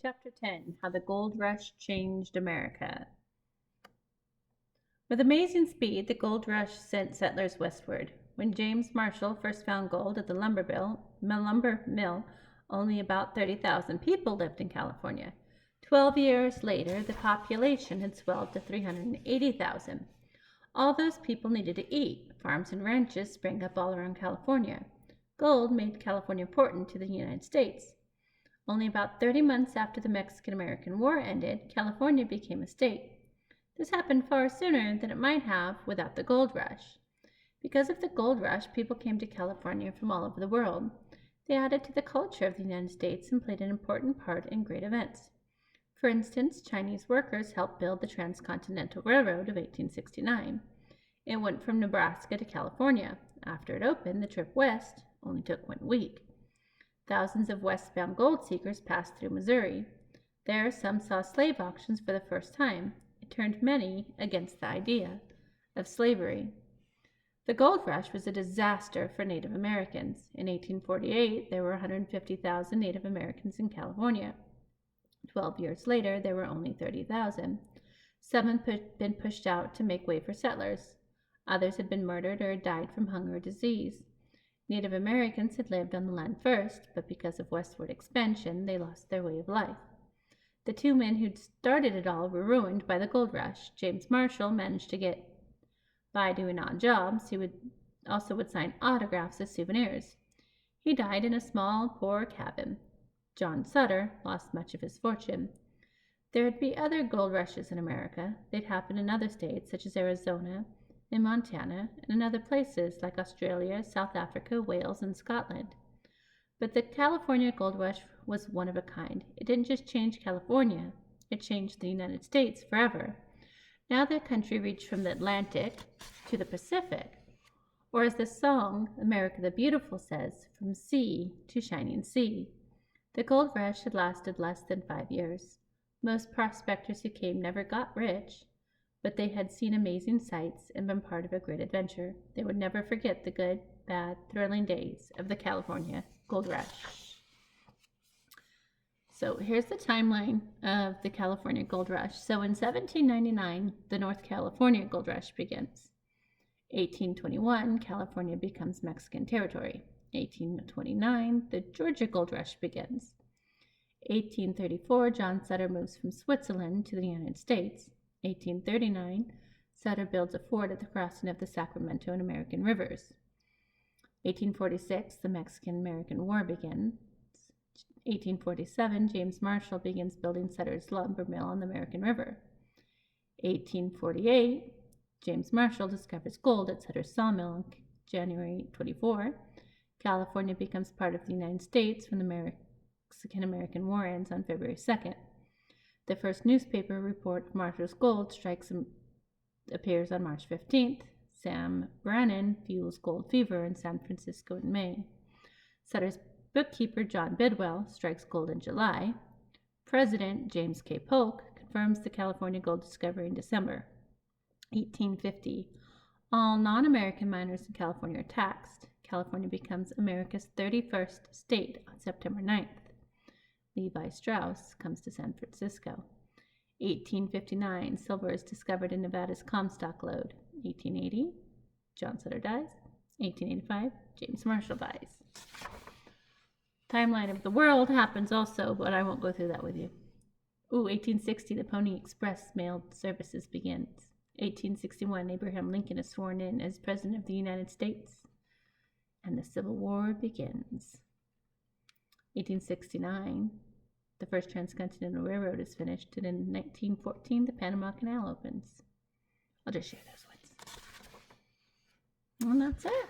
Chapter 10: How the Gold Rush Changed America. With amazing speed, the gold rush sent settlers westward. When James Marshall first found gold at the lumber mill, only about 30,000 people lived in California. 12 years later, the population had swelled to 380,000. All those people needed to eat. Farms and ranches sprang up all around California. Gold made California important to the United States. Only about 30 months after the Mexican-American War ended, California became a state. This happened far sooner than it might have without the gold rush. Because of the gold rush, people came to California from all over the world. They added to the culture of the United States and played an important part in great events. For instance, Chinese workers helped build the Transcontinental Railroad of 1869. It went from Nebraska to California. After it opened, the trip west only took 1 week. Thousands of westbound gold seekers passed through Missouri. There, some saw slave auctions for the first time. It turned many against the idea of slavery. The gold rush was a disaster for Native Americans. In 1848, there were 150,000 Native Americans in California. 12 years later, there were only 30,000. Some had been pushed out to make way for settlers. Others had been murdered or had died from hunger or disease. Native Americans had lived on the land first, but because of westward expansion, they lost their way of life. The two men who'd started it all were ruined by the gold rush. James Marshall managed to get by doing odd jobs. He would sign autographs as souvenirs. He died in a small, poor cabin. John Sutter lost much of his fortune. There'd be other gold rushes in America. They'd happen in other states, such as Arizona and Montana, and in other places like Australia, South Africa, Wales, and Scotland. But the California gold rush was one of a kind. It didn't just change California, it changed the United States forever. Now the country reached from the Atlantic to the Pacific, or as the song America the Beautiful says, from sea to shining sea. The gold rush had lasted less than 5 years. Most prospectors who came never got rich, but they had seen amazing sights and been part of a great adventure. They would never forget the good, bad, thrilling days of the California gold rush. So here's the timeline of the California gold rush. So in 1799, the North California gold rush begins. 1821, California becomes Mexican territory. 1829, the Georgia gold rush begins. 1834, John Sutter moves from Switzerland to the United States. 1839, Sutter builds a fort at the crossing of the Sacramento and American rivers. 1846, the Mexican-American War begins. 1847, James Marshall begins building Sutter's lumber mill on the American River. 1848, James Marshall discovers gold at Sutter's sawmill on January 24. California becomes part of the United States when the Mexican-American War ends on February 2nd. The first newspaper report of Marshall's gold strikes appears on March 15th. Sam Brannan fuels gold fever in San Francisco in May. Sutter's bookkeeper John Bidwell strikes gold in July. President James K. Polk confirms the California gold discovery in December. 1850. All non-American miners in California are taxed. California becomes America's 31st state on September 9th. Levi Strauss comes to San Francisco. 1859, silver is discovered in Nevada's Comstock lode. 1880, John Sutter dies. 1885, James Marshall dies. Timeline of the world happens also, but I won't go through that with you. 1860, the Pony Express mail services begins. 1861, Abraham Lincoln is sworn in as President of the United States, and the Civil War begins. 1869, the first Transcontinental Railroad is finished, and in 1914, the Panama Canal opens. I'll just share those ones. And that's it.